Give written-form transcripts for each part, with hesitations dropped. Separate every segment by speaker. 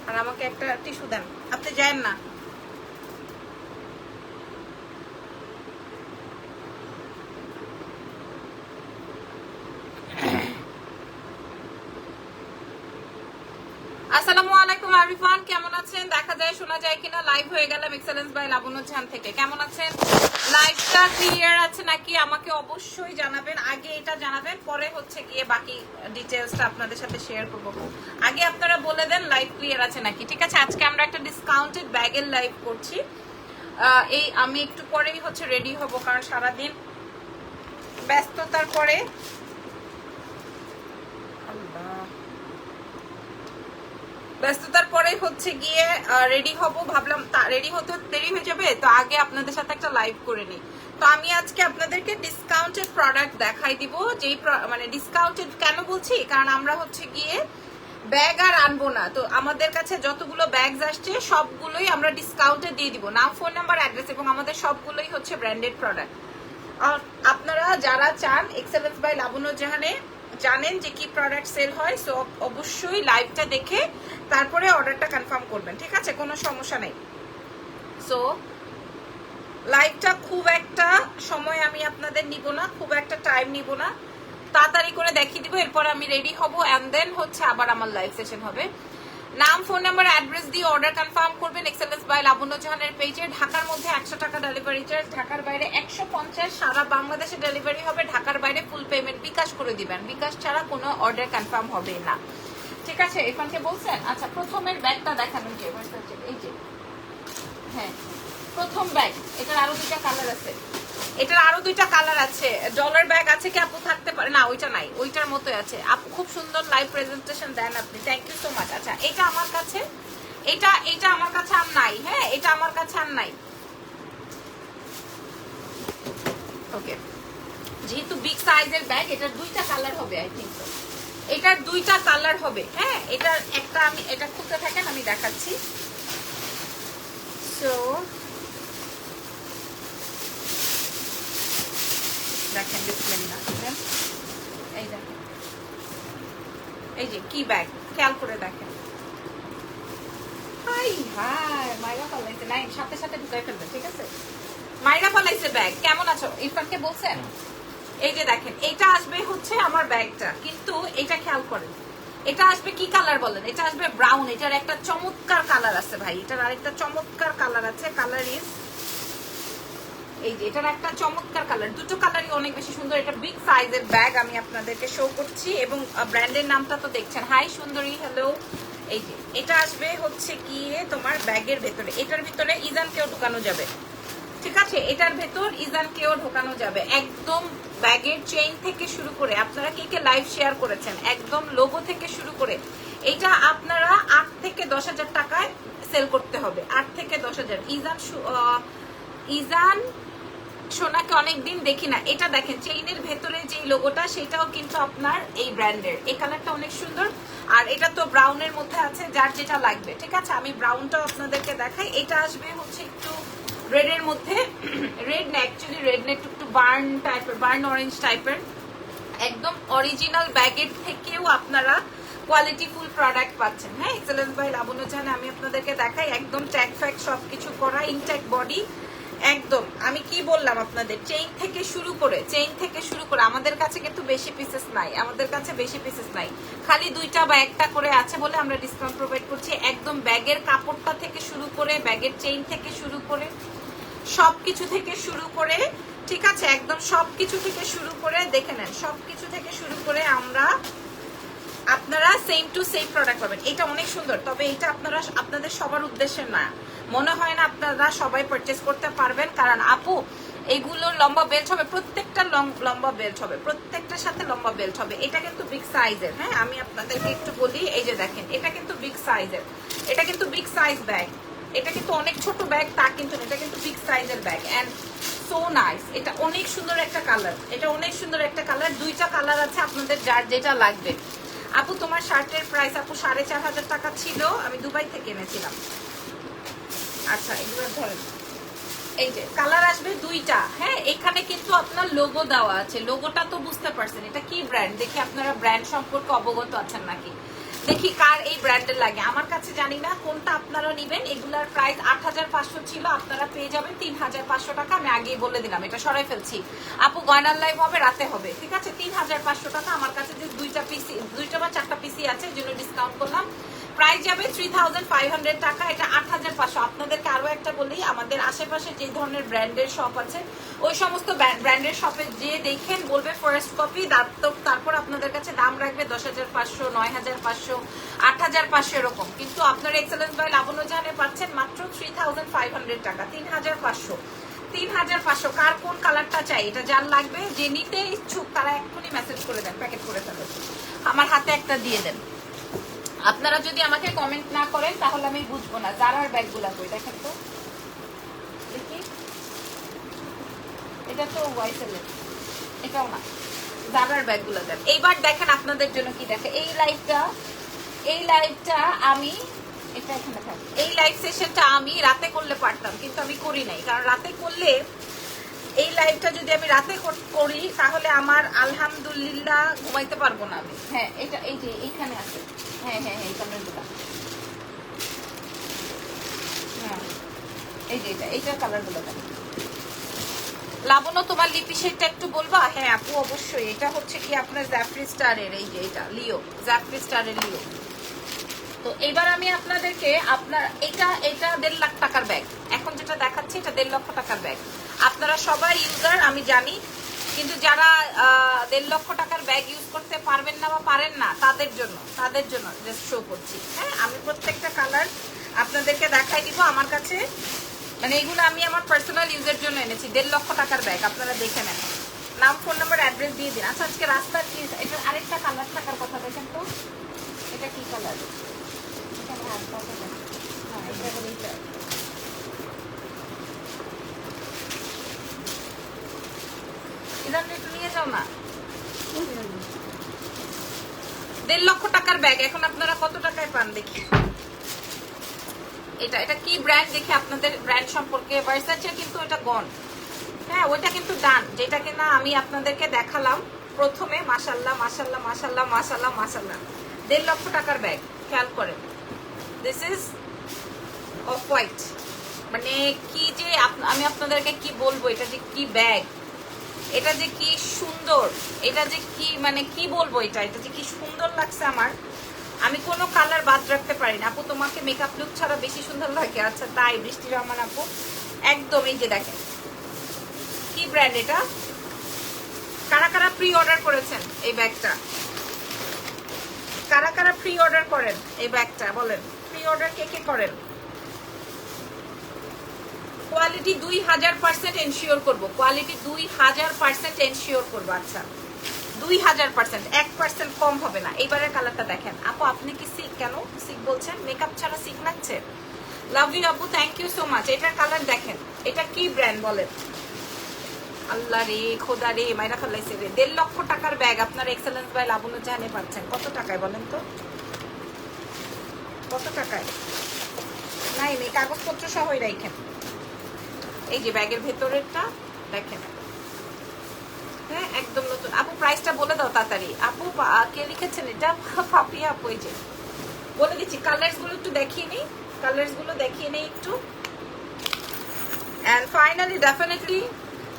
Speaker 1: আর আমাকে একটা টিস্যু দেন, আপনি যায়েন না। আসসালামু আলাইকুম এভরিওয়ান, কেমন আছেন? দেখা যায় শোনা যায় কিনা, লাইভ হয়ে গেলাম এক্সেলেন্স বাই লাবণ্য জাহান থেকে। কেমন আছেন? লাইভটা ক্লিয়ার আছে নাকি আমাকে অবশ্যই জানাবেন। আগে এটা জানাবেন, পরে হচ্ছে গিয়ে বাকি ডিটেইলসটা আপনাদের সাথে শেয়ার করব। আগে আপনারা বলে দেন লাইভ ক্লিয়ার আছে নাকি। ঠিক আছে, আজকে আমরা একটা ডিসকাউন্টেড ব্যাগের লাইভ করছি। এই আমি একটু পরেই হচ্ছে রেডি হব, কারণ সারাদিন ব্যস্ততার পরে হচ্ছে গিয়ে রেডি হব। ভাবলাম রেডি হতে দেরি হয়ে যাবে, তো আগে আপনাদের সাথে একটা লাইভ করে নিই। তো আমি আজকে আপনাদেরকে ডিসকাউন্টেড প্রোডাক্ট দেখাই দিব। যেই মানে ডিসকাউন্টেড কেন বলছি, কারণ আমরা হচ্ছে গিয়ে ব্যাগ আর আনবো না। তো আমাদের কাছে যতগুলো ব্যাগস আসছে সবগুলোই আমরা ডিসকাউন্টে দিয়ে দিব, নাম, ফোন নাম্বার, অ্যাড্রেস, এবং আমাদের সবগুলোই হচ্ছে ব্র্যান্ডেড প্রোডাক্ট। আপনারা যারা চান এক্সেলেন্স বাই লাবণ্য জাহানে জানেন যে কি প্রোডাক্ট সেল হয়, সো অবশ্যই লাইভটা দেখে তারপরে অর্ডারটা কনফার্ম করবেন। ঠিক আছে, কোনো সমস্যা নেই। সো লাইভটা খুব একটা সময় আমি আপনাদের নিব না, খুব একটা টাইম নিব না, তাড়াতাড়ি করে দেখিয়ে দিব। এরপর আমি রেডি হব অ্যান্ড দেন হচ্ছে আবার আমার লাইভ সেশন হবে। নাম, ফোন নাম্বার, অ্যাড্রেস দিয়ে অর্ডার কনফার্ম করবেন এক্সেলেন্স বাই লাবণ্য জাহানের পেজে। ঢাকার মধ্যে 100 টাকা ডেলিভারি চার্জ, ঢাকার বাইরে 150, সারা বাংলাদেশে ডেলিভারি হবে। ঢাকার বাইরে ফুল পেমেন্ট বিকাশ করে দিবেন, বিকাশ ছাড়া কোনো অর্ডার কনফার্ম হবে না। ঠিক আছে, এখানকে বলছেন। আচ্ছা, প্রথমের ব্যাগটা দেখানো, যে এই যে, হ্যাঁ প্রথম ব্যাগ, এটার আরো দুইটা কালার আছে, এটার আরো দুইটা কালার আছে। ডলার ব্যাগ আছে কি আপু? থাকতে পারে না, ওইটা নাই, ওইটার মতোই আছে। আপু খুব সুন্দর লাইভ প্রেজেন্টেশন দেন আপনি, থ্যাংক ইউ সো মাচ। আচ্ছা, এটা আমার কাছে, এটা আমার কাছে আর নাই। হ্যাঁ, এটা আমার কাছে আর নাই। ওকে, যেহেতু বিগ সাইজের ব্যাগ, এটার দুইটা কালার হবে, আই থিঙ্ক সো এটার দুইটা কালার হবে। হ্যাঁ, এটার একটা আমি, এটা খুলতে থাকেন আমি দেখাচ্ছি। সো দেখেন, বিসমিল্লাহ, এই দেখেন, এই যে কি ব্যাগ, খেয়াল করে দেখেন। হাই হাই, মাইরা পালাইছে, নাই সাথে সাথে ঢুকাই ফেলবে। ঠিক আছে, মাইরা পালাইছে ব্যাগ। কেমন আছো? ইরফানকে বলছেন। এই যে দেখেন, এটা আসবে হচ্ছে আমার ব্যাগটা, কিন্তু এটা খেয়াল করেন, এটা আসবে কি কালার বলেন? এটা আসবে ব্রাউন। এটার একটা চমৎকার কালার আছে ভাই, এটার আরেকটা চমৎকার কালার আছে। কালার ইজ এই যে, এটার একটা চমৎকার কালার, দুটো কালারই অনেক বেশি সুন্দর। এটা বিগ সাইজের ব্যাগ আমি আপনাদেরকে শো করছি, এবং ব্র্যান্ডের নামটা তো দেখছেন। হাই সুন্দরী, হ্যালো। এই যে এটা আসবে হচ্ছে গিয়ে তোমার ব্যাগের ভেতরে, এটার ভিতরে ইজানকেও ঢোকানো যাবে। ঠিক আছে, এটার ভেতর ইজানকেও ঢোকানো যাবে। একদম ব্যাগের চেইন থেকে শুরু করে, আপনারা কে কে লাইভ শেয়ার করেছেন, একদম লোগো থেকে শুরু করে, এটা আপনারা 8 থেকে 10,000 টাকায় সেল করতে হবে। 8 থেকে 10,000। ইজান সোনাকে অনেকদিন দেখি না। এটা দেখেন, চেইনের ভেতরে যে লোগোটা, সেটাও কিন্তু আপনার এই ব্র্যান্ডের। এই কালারটা অনেক সুন্দর, আর এটা তো ব্রাউনের মধ্যে আছে, যার যেটা লাগবে। ঠিক আছে, আমি ব্রাউনটাও আপনাদেরকে দেখাই। এটা আসবে হচ্ছে একটু রেডের মধ্যে, রেড না, অ্যাকচুয়ালি রেড না, একটু বার্ন টাইপের, বার্ন অরেঞ্জ টাইপের। একদম অরিজিনাল ব্যাগের থেকেও আপনারা কোয়ালিটিফুল প্রোডাক্ট পাচ্ছেন। হ্যাঁ, এক্সেলেন্স বাই লাবণ্য জাহানে আমি আপনাদেরকে দেখাই, একদম ট্যাগ ফ্যাগ সবকিছু করা, ইনট্যাগ বডি। একদম আমি কি বললাম আপনাদের, চেইন থেকে শুরু করে আমাদের কাছে কিন্তু বেশি পিসেস নাই, আমাদের কাছে বেশি পিসেস নাই, খালি 2টা বা 1টা করে আছে বলে আমরা ডিসকাউন্ট প্রোভাইড করছি। একদম ব্যাগের কাপড়টা থেকে শুরু করে, ব্যাগের চেইন থেকে শুরু করে, সবকিছু থেকে শুরু করে, ঠিক আছে, একদম সবকিছু থেকে শুরু করে দেখে নেন, সবকিছু থেকে শুরু করে আমরা, আপনারা সেম টু সেম প্রোডাক্ট পাবেন। এটা অনেক সুন্দর, তবে এটা আপনারা, আপনাদের সবার উদ্দেশ্যে না, মনে হয় না আপনারা সবাই পারচেস করতে পারবেন, কারণ আপু এগুলো লম্বা বেল্ট হবে, প্রত্যেকটা লম্বা বেল্ট হবে, প্রত্যেকটার সাথে লম্বা বেল্ট হবে। এটা কিন্তু বিগ সাইজের। হ্যাঁ, আমি আপনাদেরকে একটু বলি, এই যে দেখেন, এটা কিন্তু বিগ সাইজের, এটা কিন্তু বিগ সাইজ ব্যাগ। এটা কিন্তু অনেক ছোট ব্যাগ তা কিন্তু, এটা কিন্তু বিগ সাইজের ব্যাগ, এন্ড সো নাইস। এটা অনেক সুন্দর একটা কালার, এটা অনেক সুন্দর একটা কালার। 2টা কালার আছে, আপনাদের যার যেটা লাগবে। আপু তোমার শার্টের প্রাইস আপু 4,500 টাকা ছিল, আমি দুবাই থেকে এনেছিলাম। আচ্ছা, এগুলো ধরেন, এই যে কালার আসবে 2টা। হ্যাঁ, এখানে কিন্তু আপনার লোগো দেওয়া আছে, লোগোটা তো বুঝতে পারছেন এটা কি ব্র্যান্ড, দেখি আপনারা ব্র্যান্ড সম্পর্কে অবগত আছেন নাকি। দেখি কার এই ব্র্যান্ডের লাগে। আমার কাছে জানি না কোনটা আপনারা নেবেন। এগুলার প্রাইস 8500 ছিল, আপনারা পেয়ে যাবেন 3500 টাকা। আমি আগেই বলে দিলাম, এটা সরাই ফেলছি। আপু গয়নার লাইভ হবে, রাতে হবে, ঠিক আছে? 3500 টাকা। আমার কাছে যে দুইটা বা চারটা পিসি আছে, এই জন্য ডিসকাউন্ট করলাম। প্রাইস যাবে 3500 টাকা, এটা 8500। আপনাদেরকে আরো একটা বলি, আমাদের আশেপাশে যে ধরনের ব্র্যান্ডের শপ আছে, ওই সমস্ত ব্র্যান্ডের শপে যে দেখেন বলবে ফার্স্ট কপি, তারপর আপনাদের কাছে দাম রাখবে 10500, 9500, 8500 এরকম। কিন্তু আপনার এক্সেলেন্স বাই লাবণ্য জাহানে পাচ্ছেন মাত্র 3500 টাকা, 3500। 3500। কার কোন কালারটা চাই, এটা যার লাগবে, যে নিতে ইচ্ছুক তারা এক্ষুনি মেসেজ করে দেন, প্যাকেট করে ফেলেন, আমার হাতে একটা দিয়ে দেন। আপনারা যদি আমাকে কমেন্ট না করেন তাহলে আমি বুঝবো না। জারার ব্যাগগুলা কই দেখেন তো, দেখি। এটা তো ওয়াইসেলের, এটাও না। জারার ব্যাগগুলো দেন। এইবার দেখেন আপনাদের জন্য কি দেখে। এই লাইভটা আমি, এটা এখানে থাকে। এই লাইভ সেশনটা আমি রাতে করলে পারতাম, কিন্তু আমি করি নাই। কারণ রাতে করলে, এই লাইভটা যদি আমি রাতে করি তাহলে আমার আলহামদুলিল্লাহ ঘুমাইতে পারবো না আমি। হ্যাঁ, এটা এই যে এইখানে আছে। হ্যাঁ হ্যাঁ হ্যাঁ, এই কালারগুলো। হ্যাঁ, এই যে এইটার কালারগুলো দেন। লাবণ্য তোমার লিপি শেডটা একটু বলবা? হ্যাঁ আপু অবশ্যই। এটা হচ্ছে কি আপনার জ্যাফরি স্টারের, এই যে এটা লিও, জ্যাফরি স্টারের লিও। তো এবার আমি আপনাদেরকে এটা 1.5 লাখ টাকার ব্যাগ, এখন যেটা দেখাচ্ছি এটা 1.5 লক্ষ টাকার ব্যাগ। আপনারা সবাই ইউজার আমি জানি, কিন্তু যারা 1.5 লক্ষ টাকার ব্যাগ ইউজ করতে পারবেন না বা পারেন না, তাদের জন্য জাস্ট শো করছি। হ্যাঁ, আমি প্রত্যেকটা কালার আপনাদেরকে দেখাই দিব। আমার কাছে মানে এগুলো আমি আমার পার্সোনাল ইউজের জন্য এনেছি। 1.5 লক্ষ টাকার ব্যাগ, আপনারা দেখে নেন। নাম, ফোন নাম্বার, অ্যাড্রেস দিয়ে দিন। আচ্ছা, আজকে রাস্তার কি এটা আরেকটা কালার থাকার কথা, দেখেন তো এটা কি কালার। হ্যাঁ, এটা বলে এইটা। একটু নিয়ে যাও না। 1.5 লক্ষ টাকার ব্যাগ এখন আপনারা কত টাকায় পান দেখি। এটা কি ব্র্যান্ড দেখে আপনাদের ব্র্যান্ড সম্পর্কে। ভার্সাচে কিন্তু এটা গন। হ্যাঁ, ওইটা কিন্তু ডান, যেটা কিনা আমি আপনাদেরকে দেখালাম প্রথমে। মাশাল্লাহ মাশাল্লাহ মাশাল্লাহ মাশাল্লাহ মাশাল্লাহ। 1.5 লক্ষ টাকার ব্যাগ, খেয়াল করেন। This is off white. মানে কি যে আমি আপনাদেরকে কি বলবো, এটা যে কি ব্যাগ, এটা যে কি সুন্দর, এটা যে কি মানে কি বলবো, এটা যে কি সুন্দর লাগছে আমার। আমি কোনো কালার বাদ রাখতে পারি না। আপু তোমাকে মেকআপ লুক ছাড়া বেশি সুন্দর লাগে। আচ্ছা তাই, বৃষ্টি রহমান আপু একদম। এই যে দেখেন কি ব্র্যান্ড এটা। কারা কারা প্রি অর্ডার করেছেন এই ব্যাগটা? কারা কারা প্রি অর্ডার করেন এই ব্যাগটা বলেন? প্রি অর্ডার কে কে করেন? কোয়ালিটি 2000% এনশিওর করবো। কোয়ালিটি 2000% এনশিওর করবো। আচ্ছা 2000%, 1% কম হবে না। এইবারের কালারটা দেখেন। আপু আপনি কি সিক কেন সিক বলছেন? মেকআপ ছাড়া সিক লাগছে? লাভ ইউ আপু, থ্যাংক ইউ সো মাচ। এটার কালার দেখেন। এটা কি ব্র্যান্ড বলেন? আল্লাহ রে খোদা রে, মাইরা ফেলাইছে রে। 1.5 লক্ষ টাকার ব্যাগ আপনার এক্সেলেন্স বাই লাবণ্য জাহানে পাচ্ছেন। কত টাকায় বলেন তো? কত টাকায়? নাই নেই, কাগজপত্র সহই রাখেন। এই যে ব্যাগের ভেতরেরটা দেখেন। হ্যাঁ, একদম নতুন। আপু প্রাইসটা বলে দাও তাড়াতাড়ি। আপু কে লিখেছেন এটা? পাপিয়া আপু। এই যে বলে দিচ্ছি, কালার্স গুলো একটু দেখিয়ে নিই, একটু। এন্ড ফাইনালি ডেফিনেটলি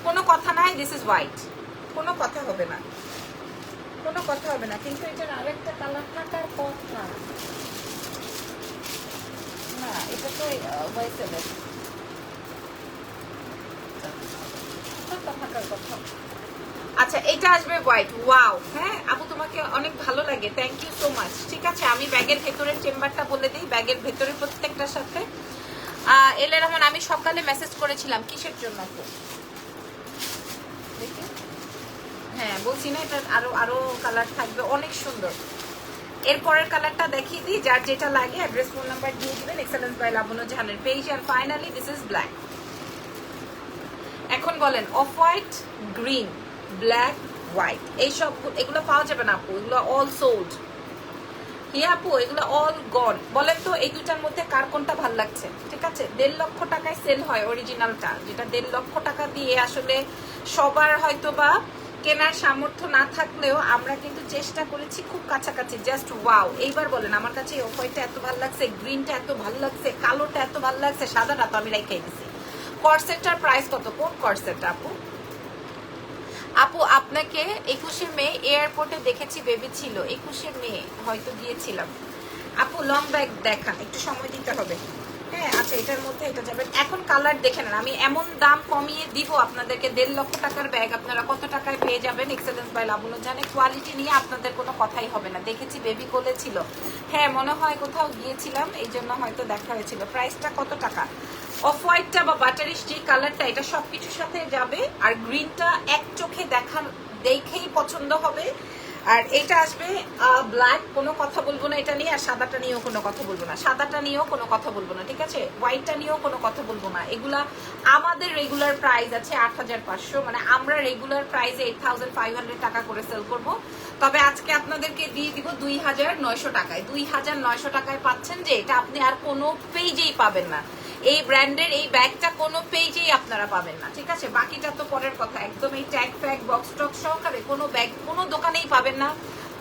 Speaker 1: কোনো কথা নাই, দিস ইজ হোয়াইট। কোনো কথা হবে না, কিন্তু এটার আরেকটা কালার থাকার কথা না। এটা তো হোয়াইটের থাকার কথা। আচ্ছা এটা আসবে হোয়াইট। ওয়াও, হ্যাঁ আপু তোমাকে অনেক ভালো লাগে, থ্যাংক ইউ সো মাচ। ঠিক আছে, আমি ব্যাগের ভেতরের চেম্বারটা বলে দিই। ব্যাগের ভেতরে প্রত্যেকটার সাথে এলে রহমান, আমি সকালে মেসেজ করেছিলাম কিসের জন্য আপু দেখি। হ্যাঁ বলছি না, এটা আরো কালার থাকবে, অনেক সুন্দর। এরপরের কালারটা দেখিয়ে দিই, যার যেটা লাগে অ্যাড্রেস ফোন নাম্বার দিয়ে দিবেন এক্সেলেন্স বাই লাবণ্য জাহানের পেজ। আর ফাইনালি দিস ইজ ব্ল্যাক। এখন বলেন off white, green, black, white, এইসব এগুলো পাওয়া যাবে না আপু, এগুলো অল সোল্ড। হিয়া আপু এগুলো অল গন। বলেন তো এই দুটার মধ্যে কার কোনটা ভাল লাগছে? ঠিক আছে, 1.5 লক্ষ টাকায় সেল হয় অরিজিনালটা, যেটা 1.5 লক্ষ টাকা দিয়ে আসলে সবার হয়তো বা কেনার সামর্থ্য না থাকলেও আমরা কিন্তু চেষ্টা করেছি খুব কাছাকাছি। Just wow. এইবার বলেন আমার কাছে এই অফ হোয়াইটটা এত ভালো লাগছে, গ্রিনটা এত ভালো লাগছে, কালোটা এত ভালো লাগছে, সাদাটা তো আমি রেখে দিছি। কর্সেটটার প্রাইস কত? কোন কর্সেটটা আপু? আপু আপনাকে 21শে মে এয়ারপোর্টে দেখেছি, বেবি ছিল। 21শে মে হয়তো গিয়েছিলাম। আপু লং ব্যাগ দেখান, একটু সময় দিতে হবে। হ্যাঁ আচ্ছা, এটার মধ্যে এটা যাবে। এখন কালার দেখে নেন, আমি এমন দাম কমিয়ে দিব আপনাদেরকে। 1.5 লক্ষ টাকার ব্যাগ আপনারা কত টাকায় পেয়ে যাবেন? এক্সেলেন্স বাই লাবণী জানে। কোয়ালিটি নিয়ে আপনাদের কোনো কথাই হবে না। দেখেছি বেবি কোলে ছিল, হ্যাঁ মনে হয় কোথাও গিয়েছিলাম, এই জন্য হয়তো দেখা হয়েছিল। প্রাইসটা কত টাকা? অফ হোয়াইটটা বা বাটারিশ যে কালারটা, এটা সবকিছুর সাথে যাবে। আর গ্রিনটা এক চোখে দেখেই পছন্দ হবে। আর এটা আসবে ব্ল্যাক, কোনো কথা বলবো না এটা নিয়ে। আর সাদাটা নিয়েও কোনো কথা বলবো না, সাদাটা নিয়েও কোনো কথা বলবো না, ঠিক আছে? হোয়াইটটা নিয়েও কোনো কথা বলবো না। এগুলা আমাদের রেগুলার প্রাইস আছে 8500, মানে আমরা রেগুলার প্রাইসে 8500 টাকা করে সেল করব। তবে আজকে আপনাদেরকে দিয়ে দিব 2900 টাকায়। 2900 টাকায় পাচ্ছেন যে এটা আপনি আর কোনো পেজেই পাবেন না। এই ব্র্যান্ডের এই ব্যাগটা কোনো পেজেই আপনারা পাবেন না, ঠিক আছে? বাকিটা তো পরের কথা। একদম এই ট্যাগ ফ্যাগ বক্স টক সহকারে কোনো ব্যাগ কোনো দোকানেই পাবেন না,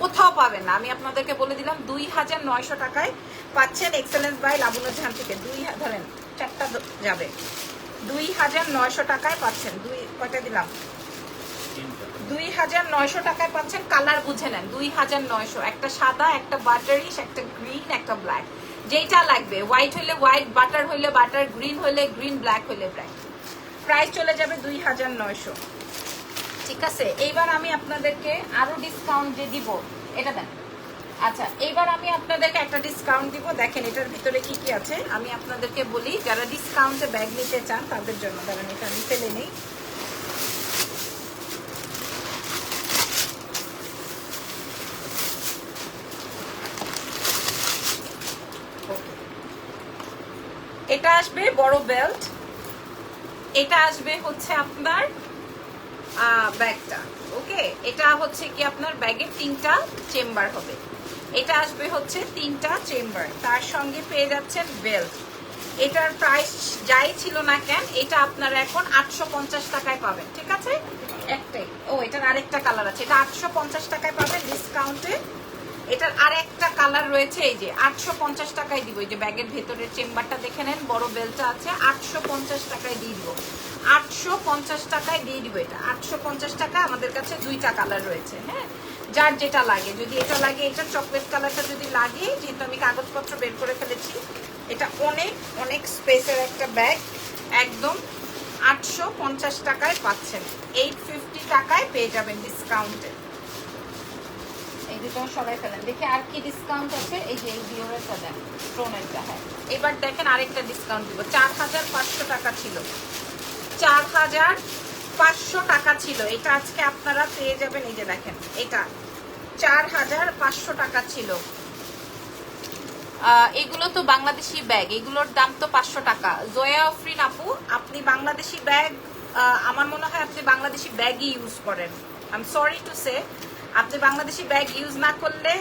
Speaker 1: কোথাও পাবেন না। আমি আপনাদেরকে বলে দিলাম 2900 টাকায় পাচ্ছেন এক্সেলেন্স বাই লাবণী জাহান থেকে। ধরেন চারটা যাবে, 2900 টাকায় পাচ্ছেন। কয়টা দিলাম? 2900 টাকায় পাচ্ছেন। কালার বুঝে নেন, 2900। একটা সাদা, একটা বাটারিশ, একটা গ্রিন, একটা ব্ল্যাক, যেটা লাগবে। হোয়াইট হইলে হোয়াইট, বাটার হইলে বাটার, গ্রিন হইলে গ্রিন, ব্ল্যাক হইলে ব্ল্যাক। প্রাইস চলে যাবে 2900, ঠিক আছে? এইবার আমি আপনাদেরকে আরো ডিসকাউন্ট যে দিব, এটা দেন। আচ্ছা এইবার আমি আপনাদেরকে একটা ডিসকাউন্ট দিব। দেখেন এটার ভিতরে কি কি আছে আমি আপনাদেরকে বলি, যারা ডিসকাউন্টে ব্যাগ নিতে চান তাদের জন্য। দাঁড়ান এটা আমি ফেলে নেই। এটা আসবে বড় বেল্ট, এটা আসবে হচ্ছে আপনার ব্যাগটা, ওকে? এটা হচ্ছে কি আপনার ব্যাগের 3টা চেম্বার হবে। এটা আসবে হচ্ছে 3টা চেম্বার, তার সঙ্গে পেয়ে যাচ্ছেন বেল্ট। এটার প্রাইস যাই ছিল না কেন, এটা আপনারা এখন 850 টাকায় পাবেন, ঠিক আছে? একটাই। ও এটার আরেকটা কালার আছে, এটা 850 টাকায় পাবেন ডিসকাউন্টে। এটার আর একটা কালার রয়েছে, এই যে 850 টাকায় দিব। এই যে ব্যাগের ভেতরের চেম্বারটা দেখে নেন, বড় বেলটা আছে, 850 টাকায় দিয়ে দিব। 850 টাকায় দিয়ে দিব। এটা 850 টাকা। আমাদের কাছে 2টা কালার রয়েছে, হ্যাঁ যার যেটা লাগে। যদি এটা লাগে, এটা চকলেট কালারটা যদি লাগে, যেহেতু আমি কাগজপত্র বের করে ফেলেছি। এটা অনেক অনেক স্পেসের একটা ব্যাগ, একদম 850 টাকায় পাচ্ছেন। 850 টাকায় পেয়ে যাবেন ডিসকাউন্টে। এই দুটো সবাই ফেলেন দেখে আর কি ডিসকাউন্ট আছে। এই যে এই ডিওরেরটা দেন, স্টোনেরটা। হ্যাঁ এবার দেখেন আরেকটা ডিসকাউন্ট দিব। 4500 টাকা ছিল, 4500 টাকা ছিল। এটা আজকে আপনারা পেয়ে যাবেন, এই যে দেখেন এটা 4500 টাকা ছিল। এগুলো তো বাংলাদেশি ব্যাগ, এগুলোর দাম তো 500 টাকা। জয়া আফরিন আপু, আপনি বাংলাদেশি ব্যাগ, আমার মনে হয় আপনি বাংলাদেশি ব্যাগই ইউজ করেন। I am sorry to say, আপনি বাংলাদেশি ব্যাগ ইউজ না করলে,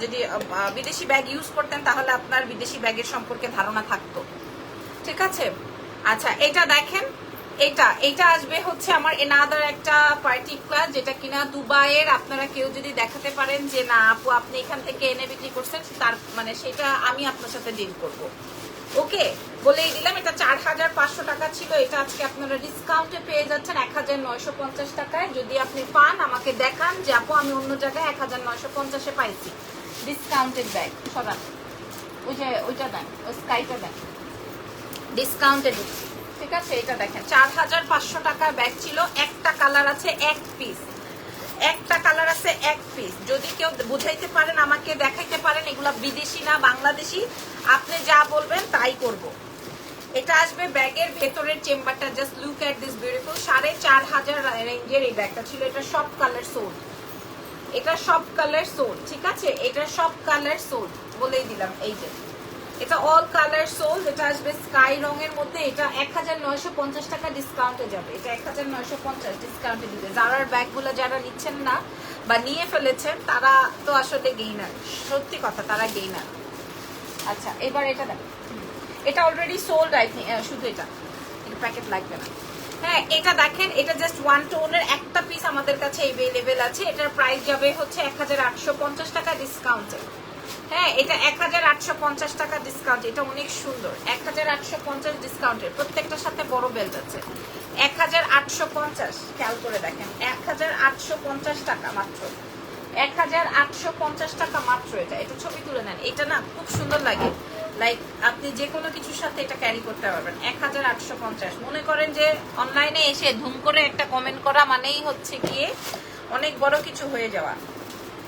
Speaker 1: যদি বিদেশি ব্যাগ ইউজ করতেন তাহলে আপনার বিদেশি ব্যাগের সম্পর্কে ধারণা থাকতো, ঠিক আছে? আচ্ছা এটা দেখেন, এটা আসবে হচ্ছে আমার এনাদার একটা পার্টিকুলার, যেটা কিনা দুবাইয়ের। আপনারা কেউ যদি দেখাতে পারেন যে না আপু আপনি এখান থেকে এনে বিক্রি করছেন, তার মানে সেটা আমি আপনার সাথে ডিল করব, ওকে? বলেই দিলাম। এটা 4500 টাকা ছিল, এটা আজকে আপনারা ডিসকাউন্টে পেয়ে যাচ্ছেন 1950 টাকায়। যদি আপনি পান আমাকে দেখান যে আপু আমি অন্য জায়গায় 1950-এ পাইছি ডিসকাউন্টেড ব্যাগ। সরান ওই যে ওইটা দেন, ওই স্কাইটা দেন, ডিসকাউন্টে দিচ্ছি, ঠিক আছে? এটা দেখেন 4500 টাকার ব্যাগ ছিল। একটা কালার আছে এক পিস, একটা কালার আছে এক পিস। যদি কেউ বুঝাইতে পারেন আমাকে দেখাইতে পারেন এগুলা বিদেশি না বাংলাদেশি, আপনি যা বলবেন তাই করব। এটা আসবে ব্যাগের ভেতরের চেম্বারটা। Just look at this beautiful. 4500 রেঞ্জের এই ব্যাগটা ছিল। এটা সব কালার সোল্ড, এটা সব কালার সোল্ড, ঠিক আছে? এটা সব কালার সোল্ড বলেই দিলাম। এই যে এটা অল কালার সোল্ড। এটা আসবে স্কাই রঙের মধ্যে। এটা 1950 টাকা ডিসকাউন্টে যাবে। এটা 1950 ডিসকাউন্টে দিবে। জারার ব্যাগগুলো যারা নিচ্ছেন না বা নিয়ে ফেলেছেন তারা তো আসলে গেইনার, সত্যি কথা, তারা গেইনার। আচ্ছা এবার এটা দেখ, এটা অলরেডি সোল্ড আই থিঙ্ক। শুধু এটা প্যাকেট লাগবে না। হ্যাঁ এটা দেখেন, এটা জাস্ট ওয়ান টোনের একটা পিস আমাদের কাছে अवेलेबल আছে। এটার প্রাইস যাবে হচ্ছে 1850 টাকা ডিসকাউন্টে। হ্যাঁ এটা 1850 টাকা ডিসকাউন্ট। এটা অনেক সুন্দর, 1850 ডিসকাউন্টের, প্রত্যেকটার সাথে বড় বেল্ট আছে। 1850, খেয়াল করে দেখেন, 1850 টাকা মাত্র, 1850 টাকা মাত্র। এটা ছবি তুলে নেন, এটা না খুব সুন্দর লাগে, লাইক আপনি যে কোনো কিছুর সাথে এটা ক্যারি করতে পারবেন। 1850। মনে করেন যে অনলাইনে এসে ধুম করে একটা কমেন্ট করা মানেই হচ্ছে গিয়ে অনেক বড় কিছু হয়ে যাওয়া।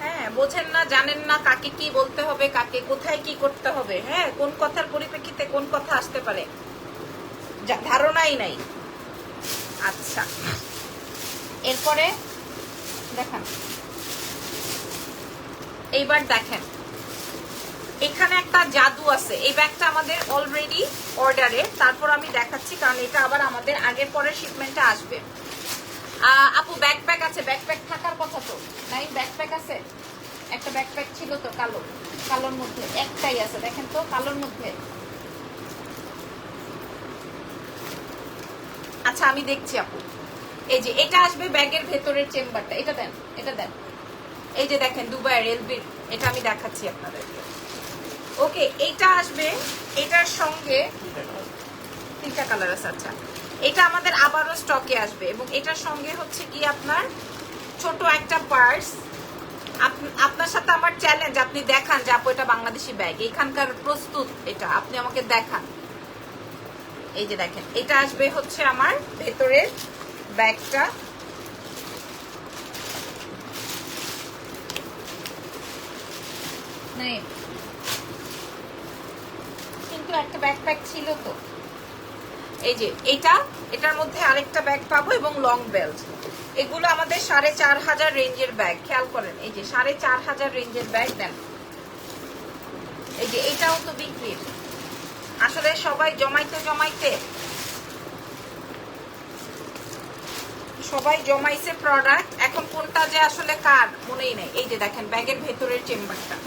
Speaker 1: হ্যাঁ বোঝেন না, জানেন না কাকে কি বলতে হবে, কাকে কোথায় কি করতে হবে, হ্যাঁ কোন কথার পরিপ্রেক্ষিতে কোন কথা আসতে পারে ধারণাই নাই। আচ্ছা এরপরে দেখেন, এইবার দেখেন এখানে একটা জাদু আছে। এই ব্যাগটা আমাদের অলরেডি অর্ডারে, তারপর আমি দেখাচ্ছি কারণ এটা আবার আমাদের আগের পরের শিপমেন্টে আসবে। আপু ব্যাকপ্যাক আছে, ব্যাকপ্যাক থাকার কথা তো নাই, ব্যাকপ্যাক আছে, একটা ব্যাকপ্যাক ছিল তো কালো, কালোর মধ্যে একটাই আছে, দেখেন তো কালোর মধ্যে। আচ্ছা আমি দেখছি আপু, এই যে এটা আসবে ব্যাগের ভেতরের চেম্বারটা, এটা দেন, এটা দেন, এই যে দেখেন দুবাইয়ের এলবির, এটা আমি দেখাচ্ছি আপনাদেরকে। ওকে এইটা আসবে, এটার সঙ্গে 3টা কালার আছে। আচ্ছা এটা আমাদের আবারও স্টকে আসবে এবং এটার সঙ্গে হচ্ছে কি আপনার ছোট একটা পার্স। আপনার সাথে আমার চ্যালেঞ্জ, আপনি দেখান যে আপু এটা বাংলাদেশি ব্যাগ, এখানকার প্রস্তুত, এটা আপনি আমাকে দেখান। এই যে দেখেন এটা আসবে হচ্ছে আমার ভেতরের ব্যাগটা, কিন্তু একটা ব্যাকপ্যাক ছিল তো। এই যে এটার মধ্যে আরেকটা ব্যাগ পাবো এবং লং বেল্ট। এগুলো আমাদের 4500 রেঞ্জের ব্যাগ, খেয়াল করেন, এই যে 4500 রেঞ্জের ব্যাগ দেন। এই যে এটাও তো বিক্রির, আসলে সবাই জমাইছে প্রোডাক্ট, এখন কোনটা যে আসলে কার মনেই নেই। এই যে দেখেন ব্যাগের ভেতরের চেম্বারটা,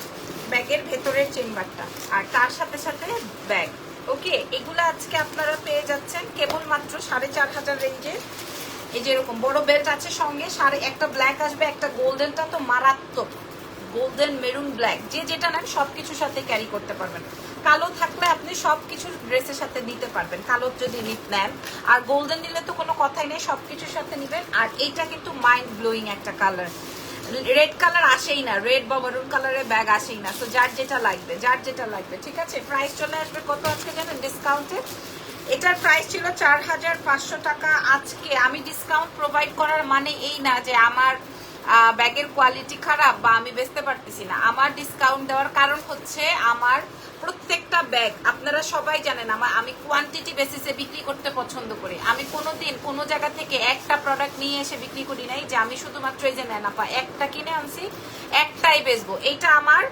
Speaker 1: ব্যাগের ভেতরের চেম্বারটা, আর তার সাথে সাথে ব্যাগ। ওকে এগুলো আজকে আপনারা পেয়ে যাচ্ছেন কেবলমাত্র 4500 রেঞ্জে। এই যে এরকম বড় বেল্ট আছে সঙ্গে, একটা ব্ল্যাক আসবে, একটা গোল্ডেনটা তো মারাত্মক, গোল্ডেন মেরুন ব্ল্যাক, যে যেটা নেন সবকিছুর সাথে ক্যারি করতে পারবেন। কালো থাকলে আপনি সবকিছু ড্রেসের সাথে নিতে পারবেন, কালো যদি নেন, আর গোল্ডেন নিলে তো কোনো কথাই নেই, সবকিছুর সাথে নিবেন। আর এইটা কিন্তু মাইন্ড ব্লোয়িং একটা কালার, রেড কালার আসেই না, রেড বা মেরুন কালারের ব্যাগ আসেই না। তো যার যেটা লাগবে, ঠিক আছে। প্রাইস চলে আসবে কত আজকে জানেন ডিসকাউন্টে? এটার প্রাইস ছিল 4500 টাকা। আজকে আমি ডিসকাউন্ট প্রোভাইড করার মানে এই না যে আমার ব্যাগের কোয়ালিটি খারাপ বা আমি বেচতে পারতেছি না। আমার ডিসকাউন্ট দেওয়ার কারণ হচ্ছে আমার প্রত্যেকটা ব্যাগ আপনারা সবাই জানেন আমি কোয়ান্টিটি বেসিসে বিক্রি করতে পছন্দ করি। আমি কোনোদিন কোনো জায়গা থেকে একটা প্রোডাক্ট নিয়ে এসে বিক্রি করি নাই যে আমি শুধুমাত্র এই যে নেন আপা একটা কিনে আনছি একটাই বেচবো, এইটা আমার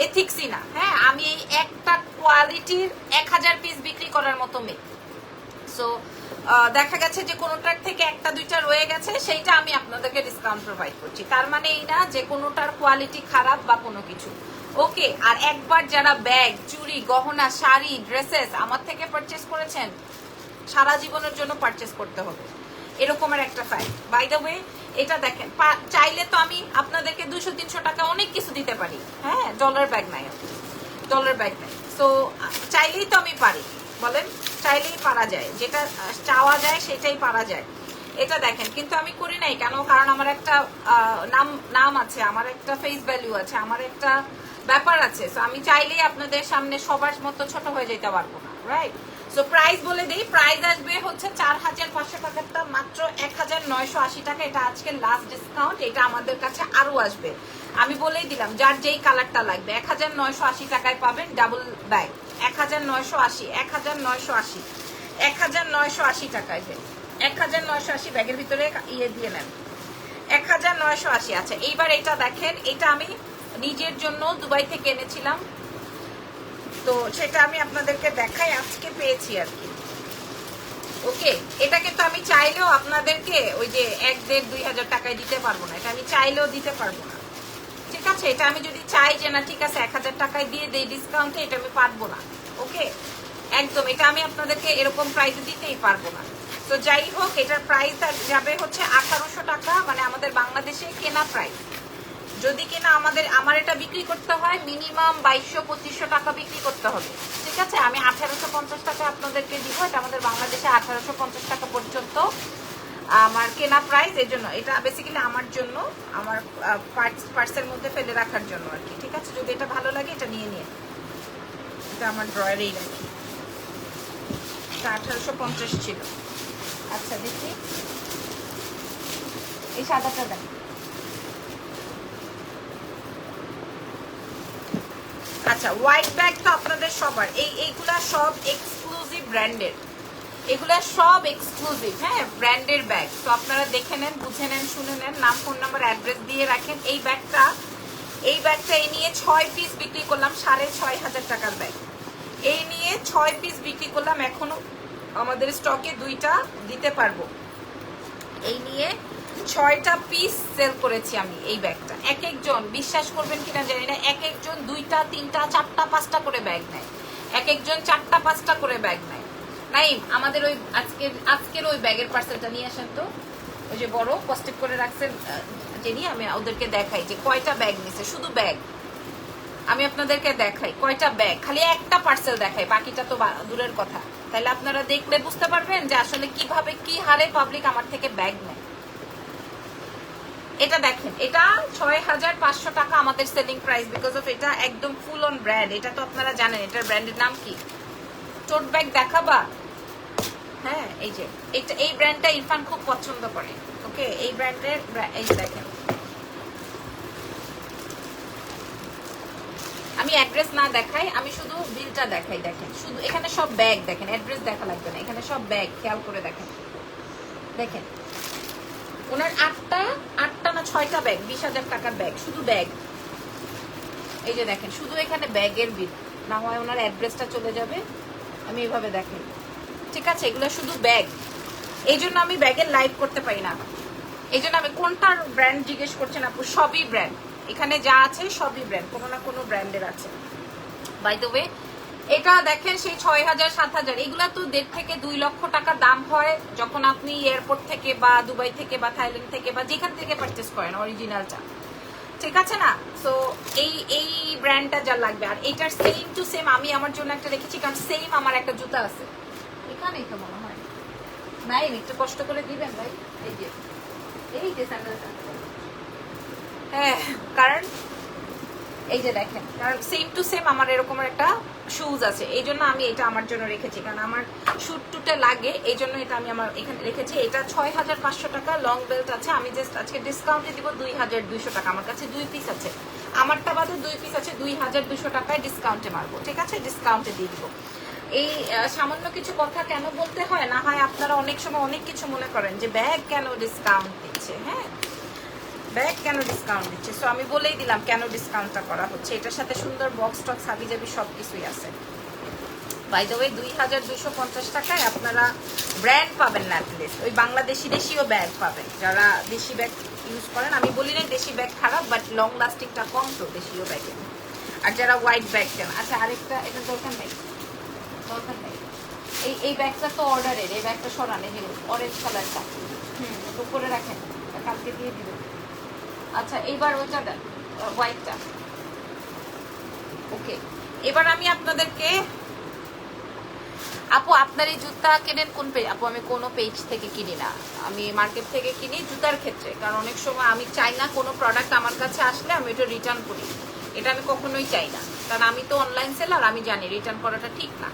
Speaker 1: এথিক্সই না। হ্যাঁ আমি এই একটা কোয়ালিটির 1000 পিস বিক্রি করার মতো মেয়ে। সো দেখা গেছে যে কোনোটার থেকে একটা দুইটা রয়ে গেছে, সেইটা আমি আপনাদেরকে ডিসকাউন্ট প্রোভাইড করছি, তার মানে এই না যে কোনোটার কোয়ালিটি খারাপ বা কোনো কিছু। ওকে আর একবার যারা ব্যাগ, চুড়ি, গহনা, শাড়ি, ড্রেসেস আমার থেকে পারচেস করেছেন, সারা জীবনের জন্য পারচেস করতে হবে, এরকমের একটা ফ্যাক্ট। বাই দ্য ওয়ে এটা দেখেন, চাইলে তো আমি আপনাদেরকে 200-300 টাকা অনেক কিছু দিতে পারি, হ্যাঁ ডলার ব্যাগ নাই, ডলার ব্যাগ নাই। সো চাইলেই তো আমি পারি, বলেন চাইলেই পারা যায়, যেটা চাওয়া যায় সেটাই পারা যায়। এটা দেখেন কিন্তু আমি করি নাই কেন, কারণ আমার একটা নাম আছে, আমার একটা ফেস ভ্যালু আছে, আমার একটা ব্যাপার আছে। সো আমি চাইলেই আপনাদের সামনে সবার মতো ছোট হয়ে যেতে পারবো না, রাইট। সো প্রাইস বলে দিই, প্রাইস আসবে হচ্ছে 4500 টাকাটা মাত্র 1980 টাকা। এটা আজকে লাস্ট ডিসকাউন্ট, এটা আমাদের কাছে আরো আসবে। আমি বলেই দিলাম যার যেই কালারটা লাগবে 1980 টাকায় পাবেন ডাবল ব্যাগ। 1980 টাকায় 1980 ব্যাগের ভিতরে ইয়ে দিয়ে নেন 1980। আচ্ছা এইবার এটা দেখেন, এটা আমি নিজের জন্য দুবাই থেকে এনেছিলাম, তো সেটা আমি আপনাদেরকে দেখাই, আজকে পেয়েছি আর কি। ওকে এটা কিন্তু আমি চাইলেও আপনাদেরকে ওই যে 1,500-2,000 টাকায় দিতে পারবো না, এটা আমি চাইলেও দিতে পারবো না, ঠিক আছে। এটা আমি যদি চাই যে না ঠিক আছে 1000 টাকায় দিয়ে দেই ডিসকাউন্টে, এটা আমি পারবো না। ওকে একদম, এটা আমি আপনাদেরকে এরকম প্রাইসে দিতেই পারবো না। তো যাই হোক, এটার প্রাইস যাবে হচ্ছে 1800 টাকা, মানে আমাদের বাংলাদেশে কেনা প্রাইস। যদি কিনা আমার এটা বিক্রি করতে হয় মিনিমাম 2200-2500 টাকা বিক্রি করতে হবে, ঠিক আছে। আমি 1850 টাকা আপনাদেরকে দিব, এটা আমাদের বাংলাদেশে 1850 টাকা পর্যন্ত আমার কেনা প্রাইস। এই জন্য এটা বেসিক্যালি আমার জন্য, আমার পার্সের মধ্যে ফেলে রাখার জন্য আর কি, ঠিক আছে। যদি এটা ভালো লাগে এটা নিয়ে এটা আমার ড্রয়ারেই রাখি। এটা 1850 ছিল। আচ্ছা দেখি এই সাদাটা দেন। আচ্ছা, হোয়াইট ব্যাগ তো আপনাদের সবার, এইগুলা সব এক্সক্লুসিভ ব্র্যান্ডের, এগুলা সব এক্সক্লুসিভ, হ্যাঁ, ব্র্যান্ডের ব্যাগ। তো আপনারা দেখে নেন, বুঝে নেন, শুনে নেন, নাম, ফোন নাম্বার, অ্যাড্রেস দিয়ে রাখেন। এই ব্যাগটা এই নিয়ে 6 পিস বিক্রি করলাম, 6500 টাকার ব্যাগ। এই নিয়ে 6 পিস বিক্রি করলাম, এখনো আমাদের স্টকে 2টা দিতে পারবো। এই নিয়ে 6টা পিস সেল করেছি আমি এই ব্যাগটা। এক একজন, বিশ্বাস করবেন কিনা জানি না, এক একজন 2টা 3টা 4টা 5টা করে ব্যাগ নেয়, এক একজন 4টা 5টা করে ব্যাগ নেয়। নাইম, আমাদের ওই আজকের ওই ব্যাগের পার্সেলটা নিয়ে আসেন তো, ওই যে বড় পজিটিভ করে রাখছেন যিনি, আমি ওদেরকে দেখাই যে কয়টা ব্যাগ নিছে, শুধু ব্যাগ। আমি আপনাদেরকে দেখাই কয়টা ব্যাগ, খালি একটা পার্সেল দেখাই, বাকিটা তো দূরের কথা। তাহলে আপনারা দেখলে বুঝতে পারবেন যে আসলে কিভাবে কি হারে পাবলিক আমার থেকে ব্যাগ নেয়। এটা দেখেন, এটা 6500 টাকা আমাদের সেলিং প্রাইস, বিকজ অফ এটা একদম ফুল অন ব্র্যান্ড। এটা তো আপনারা জানেন এটার ব্র্যান্ডের নাম কি। টোট ব্যাগ দেখাবা? হ্যাঁ, এই যে এই ব্র্যান্ডটা ইরফান খুব পছন্দ করে। ওকে, এই ব্র্যান্ডের, এই দেখেন, আমি অ্যাড্রেস না দেখাই, আমি শুধু বিলটা দেখাই। দেখেন, শুধু এখানে সব ব্যাগ, দেখেন অ্যাড্রেস দেখা লাগবে না, এখানে সব ব্যাগ, খেয়াল করে দেখেন। দেখেন ওনার 8টা না 6টা ব্যাগ, 20,000 টাকার ব্যাগ, শুধু ব্যাগ। এই যে দেখেন, শুধু এখানে ব্যাগের বিল, না হয় ওনার অ্যাড্রেসটা চলে যাবে। আমি এইভাবে দেখাই, ঠিক আছে। এগুলো শুধু ব্যাগ, এই জন্য আমি ব্যাগের লাইভ করতে পারি না। এই জন্য আমি কোনটার ব্র্যান্ড জিজ্ঞেস করছেন আপু, সবই ব্র্যান্ড। এখানে যা আছে সবই ব্র্যান্ড, কোনো না কোনো ব্র্যান্ডের আছে। বাই দ্য ওয়ে, এটা দেখেন সেই 6000-7000, এগুলা তো 1.5 থেকে 2 লক্ষ টাকা দাম হয় যখন আপনি এয়ারপোর্ট থেকে বা দুবাই থেকে বা থাইল্যান্ড থেকে বা যেখান থেকে পারচেস করেন অরিজিনালটা, ঠিক আছে না। সো এই ব্র্যান্ডটা যা লাগবে। আর এটার সেম টু সেম আমি আমার জন্য একটা রেখেছি, কারণ সেম আমার একটা জুতা আছে এখানেই, তো মনে হয় নাই, একটু কষ্ট করে দিবেন ভাই। এই যে স্যান্ডেলটা, হ্যাঁ, কারণ এই যে দেখেন, কারণ সেম টু সেম আমার এরকম একটা শুজ আছে, এই জন্য আমি এটা আমার জন্য রেখেছি, কারণ আমার শুট টুটে লাগে, এই জন্য এটা আমি আমার এখানে রেখেছি। এটা 6500 টাকা, লং বেল্ট আছে। আমি জাস্ট আজকে ডিসকাউন্টে দিব 2200 টাকা। আমার কাছে 2 পিস আছে, আমারটা বাদে 2 পিস আছে, 2200 টাকায় ডিসকাউন্টে মারবো, ঠিক আছে, ডিসকাউন্টে দিয়ে দিব। এই সামান্য কিছু কথা কেন বলতে হয়, না হয় আপনারা অনেক সময় অনেক কিছু মনে করেন যে ব্যাগ কেন ডিসকাউন্ট দিচ্ছে, হ্যাঁ, ব্যাগ কেন ডিসকাউন্ট দিচ্ছে। সো আমি বলেই দিলাম কেন ডিসকাউন্টটা করা হচ্ছে। এটার সাথে সুন্দর বক্স টক্স হাবিজাবি সব কিছুই আছে। বাই দ্য ওয়ে, 2250 টাকায় আপনারা ব্র্যান্ড পাবেন না, অ্যাটলিস্ট ওই বাংলাদেশি দেশীয় ব্যাগ পাবেন। যারা দেশি ব্যাগ ইউজ করেন, আমি বলি না দেশি ব্যাগ খারাপ, বাট লং লাস্টিংটা কম তো দেশীয় ব্যাগে। আর যারা হোয়াইট ব্যাগ কেন, আচ্ছা আরেকটা, এটা দরকার নেই, দরকার নেই। এই ব্যাগটা তো অর্ডারের, এই ব্যাগটা সরান, এই যে অরেঞ্জ কালারটা, একটু করে রাখেন, কালকে দিয়ে দিবেন। আচ্ছা, এইবার ওইটা দেন, হোয়াইটটা। ওকে, এবার আমি আপনাদেরকে, আপু আপনার এই জুতা কেনেন কোন পেজ? আপু আমি কোনো পেজ থেকে কিনি না, আমি মার্কেট থেকে কিনি জুতার ক্ষেত্রে। কারণ অনেক সময় আমি চাই না কোনো প্রোডাক্ট আমার কাছে আসলে আমি এটা রিটার্ন করি, এটা আমি কখনোই চাই না। কারণ আমি তো অনলাইন সেলার, আমি জানি রিটার্ন করাটা ঠিক না।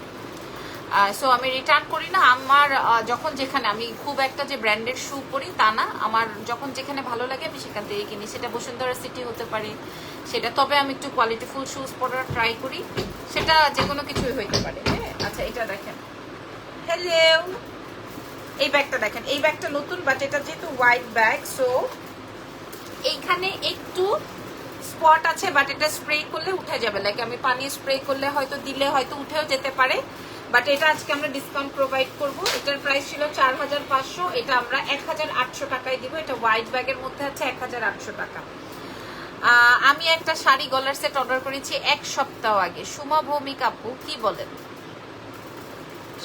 Speaker 1: সো আমি রিটার্ন করি না। আমার যখন যেখানে, আমি খুব একটা যে ব্র্যান্ডের শু পরি তা না, আমার যখন যেখানে ভালো লাগে আমি সেখান থেকে কিনি। সেটা বসুন্ধরা সিটি হতে পারে, সেটা, তবে আমি একটু কোয়ালিটিফুল শুজ পরার ট্রাই করি, সেটা যে কোনো কিছুই হইতে পারে, হ্যাঁ। আচ্ছা, এটা দেখেন, হ্যালো, এই ব্যাগটা দেখেন, এই ব্যাগটা নতুন, বাট এটা যেহেতু হোয়াইট ব্যাগ, সো এইখানে একটু স্পট আছে, বাট এটা স্প্রে করলে উঠে যাবে। লাইক আমি পানি স্প্রে করলে হয়তো দিলে হয়তো উঠেও যেতে পারে, বাট এটা আজকে আমরা ডিসকাউন্ট প্রোভাইড করব। এটার প্রাইস ছিল 4500, এটা আমরা 1800 টাকায় দিব। এটা হোয়াইট ব্যাগের মধ্যে আছে, 1800 টাকা। আমি একটা শাড়ি গলার সেট অর্ডার করেছি 1 সপ্তাহ আগে। সুমা ভৌমিক আপু কি বলেন?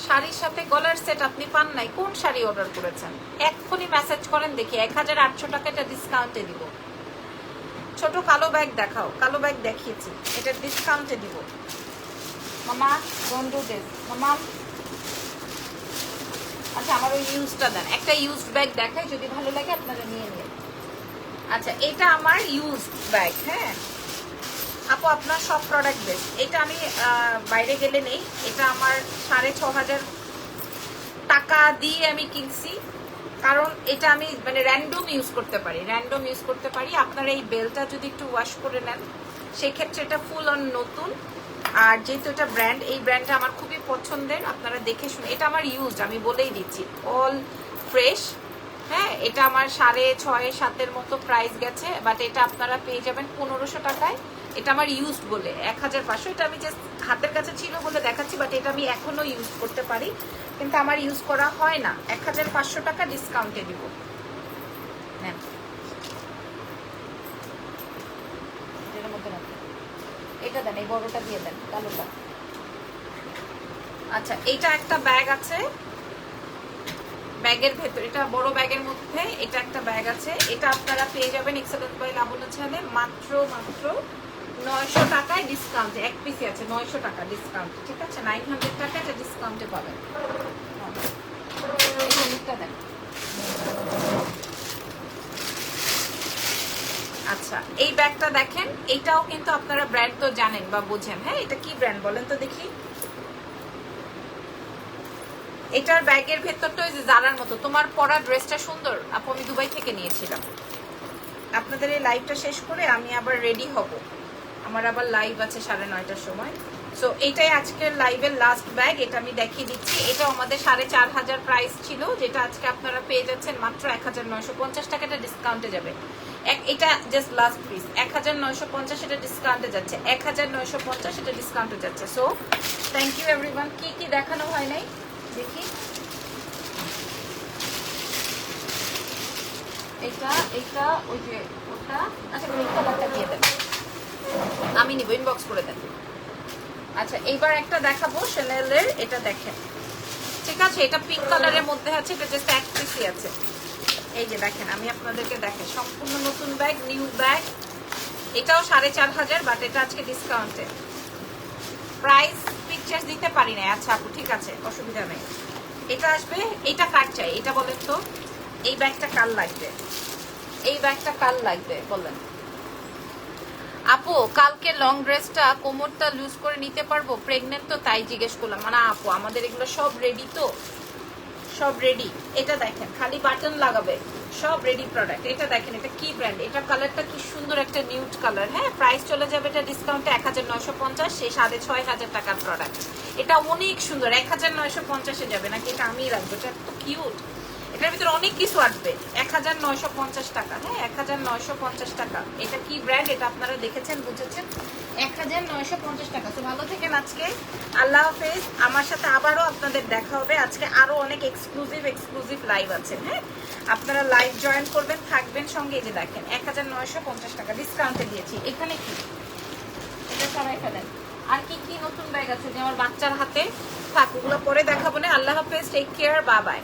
Speaker 1: শাড়ির সাথে গলার সেট আপনি পান নাই, কোন শাড়ি অর্ডার করেছেন? এক্ষুনি মেসেজ করেন দেখি, 1800 টাকাটা ডিসকাউন্টে দিব। ছোট কালো ব্যাগ দেখাও, কালো ব্যাগ দেখিয়েছি, এটা ডিসকাউন্টে দিব। মামা ডোন্ট ডু দিস মামা। আচ্ছা আমার ওই ইউজটা দেন, একটা ইউজড ব্যাগ দেখাই, যদি ভালো লাগে আপনারা নিয়ে নিন। আচ্ছা এটা আমার ইউজড ব্যাগ। হ্যাঁ আপু আপনার সব প্রোডাক্ট বেস্ট। এটা আমি বাইরে গেলে নেই, এটা আমার 6500 টাকা দিয়ে আমি কিনছি, কারণ এটা আমি মানে র্যান্ডম ইউজ করতে পারি। আপনারা এই বেলটা যদি একটু ওয়াশ করে নেন সেক্ষেত্রে এটা ফুল অন নতুন। আর যেহেতু এটা ব্র্যান্ড, এই ব্র্যান্ডটা আমার খুবই পছন্দের, আপনারা দেখে শুনে। এটা আমার ইউজড, আমি বলেই দিচ্ছি, অল ফ্রেশ। হ্যাঁ এটা আমার 6.5-7 মতো প্রাইস গেছে, বাট এটা আপনারা পেয়ে যাবেন 1500 টাকায়। এটা আমার ইউজড বলে 1500, এটা আমি জাস্ট হাতের কাছে ছিল বলে দেখাচ্ছি, বাট এটা আমি এখনো ইউজ করতে পারি, কিন্তু আমার ইউজ করা হয় না। 1500 টাকা ডিসকাউন্টে দিব। নেন এটা দেন, এই বড়টা দিয়ে দেন, কালোটা। আচ্ছা এটা একটা ব্যাগ আছে, ব্যাগের ভেতর, এটা বড় ব্যাগের মধ্যে এটা একটা ব্যাগ আছে। এটা আপনারা পেয়ে যাবেন এক্সেলেন্স বাই লাবণ্য চ্যানেলে মাত্র 900 টাকায় ডিসকাউন্টে। এক পিসি আছে 900 টাকা ডিসকাউন্ট, ঠিক আছে? 900 টাকা এটা ডিসকাউন্টে পাবেন। দেন। আচ্ছা এই ব্যাগটা দেখেন, এটাও কিন্তু আপনারা ব্র্যান্ড তো জানেন বা বোঝেন। হ্যাঁ এটা কি ব্র্যান্ড বলেন তো দেখি। এটার ব্যাগের ভেতরটা ওই যে জারার মতো। তোমার পরা ড্রেসটা সুন্দর আপু, আমি দুবাই থেকে নিয়েছিলাম। আপনাদের এই লাইভটা শেষ করে আমি আবার রেডি হব, আমার আবার লাইভ আছে 9:30টার সময়। সো এটাই আজকের লাইভের লাস্ট ব্যাগ, এটা আমি দেখিয়ে দিচ্ছি। এটা আমাদের 4500 প্রাইস ছিল, যেটা আজকে আপনারা পেয়ে যাচ্ছেন মাত্র 1950 টাকাটা ডিসকাউন্টে যাবে। এটা জাস্ট লাস্ট পিস, 1950 এটা ডিসকাউন্টে যাচ্ছে, 1950 এটা ডিসকাউন্টে যাচ্ছে। So thank you everyone. কি কি দেখানো হয় নাই দেখি। এটা ওই যে ওটা, আচ্ছা এই কালারটা দিয়ে দেন, আমি নিব, ইনবক্স করে দেন। আচ্ছা এইবার একটা দেখাবো শ্যানেলের, এটা দেখেন, ঠিক আছে? এটা পিঙ্ক কালারের মধ্যে আছে, এটা জাস্ট এক পিসই আছে। এই যে দেখেন, আমি আপনাদেরকে দেখাই, সম্পূর্ণ নতুন ব্যাগ, নিউ ব্যাগ। এটাও 4500, বাট এটা আজকে ডিসকাউন্টে। প্রাইস পিকচার দিতে পারি না। আচ্ছা আপু ঠিক আছে, অসুবিধা নেই। এটা আসবে, এটা কার চাই এটা বলেন তো। এই ব্যাগটা কার লাগবে, এই ব্যাগটা কার লাগবে বলেন আপু? কালকে লং ড্রেসটা কোমরটা লুজ করে নিতে পারবো? প্রেগনেন্ট তো তাই জিজ্ঞেস করলাম। মানে আপু আমাদের এগুলো সব রেডি, তো সব রেডি। এটা দেখেন খালি বাটন লাগাবে, সব রেডি প্রোডাক্ট। এটা দেখেন, এটা কি ব্র্যান্ড, এটা কালারটা কি সুন্দর, একটা নিউড কালার। হ্যাঁ প্রাইস চলে যাবে এটা ডিসকাউন্টে 1950, সেই 6500 টাকার প্রোডাক্ট। এটা অনেক সুন্দর, 1950-এ যাবে নাকি? এটা আমিই রাখবো, এটা এত কিউট। এটার ভিতরে অনেক কিছু আসবে। 1950 টাকা। হ্যাঁ 1950 টাকা। এটা কি ব্র্যান্ড এটা আপনারা দেখেছেন, বুঝেছেন। 1950 টাকা। তো ভালো থেকেন আজকে, আল্লাহ হাফেজ। আমার সাথে আবারও আপনাদের দেখা হবে, আজকে আরো অনেক এক্সক্লুসিভ লাইভ আছে। হ্যাঁ আপনারা লাইভ জয়েন করবেন, থাকবেন সঙ্গে। এই যে দেখেন 1950 টাকা ডিসকাউন্টে দিয়েছি। এখানে কি এটা সবাই ফেলেন। আর কি কি নতুন ব্যাগ আছে যে আমার বাচ্চার হাতে থাক, ওগুলো পরে দেখাবো না। আল্লাহ হাফেজ, টেক কেয়ার, বাই বাই।